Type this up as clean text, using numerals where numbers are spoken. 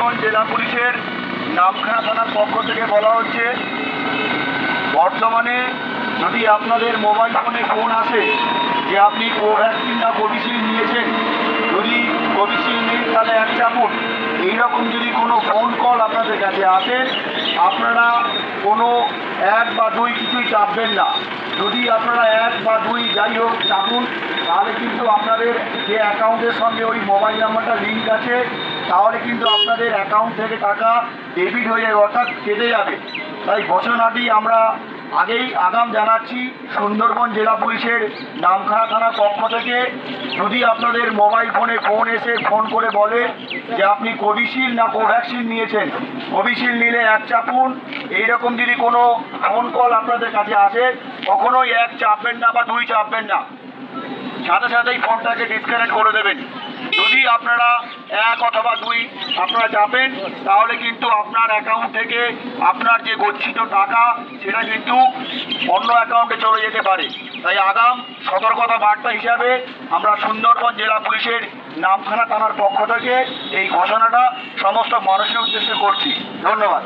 সুন্দরবন জেলা পুলিশের নামখানা থানার পক্ষ থেকে বলা হচ্ছে, বর্তমানে যদি আপনাদের মোবাইল ফোনে ফোন আসে যে আপনি কোভ্যাক্সিন না কোভিশিল্ড নিয়েছেন, যদি কোভিশিল্ড নেই তাহলে এক চাপুন, এইরকম যদি কোনো ফোন কল আপনাদের কাছে আসে, আপনারা কোনো এক বা দুই কিছুই চাপবেন না। যদি আপনারা এক বা দুই যাই হোক চাপুন, তাহলে কিন্তু আপনাদের যে অ্যাকাউন্টের সঙ্গে ওই মোবাইল নাম্বারটা লিঙ্ক আছে, তাহলে কিন্তু আপনাদের অ্যাকাউন্ট থেকে টাকা ডেবিট হয়ে যাবে, অর্থাৎ কেটে যাবে। তাই ঘোষণাটি আমরা আগেই আগাম জানাচ্ছি সুন্দরবন জেলা পুলিশের নামখানা থানার পক্ষ থেকে। যদি আপনাদের মোবাইল ফোনে ফোন এসে ফোন করে বলে যে আপনি কোভিশিল্ড না কোভ্যাক্সিন নিয়েছেন, কোভিশিল্ড নিলে এক চাপুন, এইরকম যদি কোনো ফোন কল আপনাদের কাছে আসে, কখনোই এক চাপবেন না বা দুই চাপবেন না, সাথে সাথেই ফোনটাকে ডিসকানেক্ট করে দেবেন। যদি আপনারা এক অথবা দুই আপনারা চাপেন, তাহলে কিন্তু আপনার অ্যাকাউন্ট থেকে আপনার যে গচ্ছিত টাকা সেটা কিন্তু অন্য অ্যাকাউন্টে চলে যেতে পারে। তাই আগাম সতর্কতা বার্তা হিসাবে আমরা সুন্দরবন জেলা পুলিশের নামখানা থানার পক্ষ থেকে এই ঘোষণাটা সমস্ত মানুষের উদ্দেশ্যে করছি। ধন্যবাদ।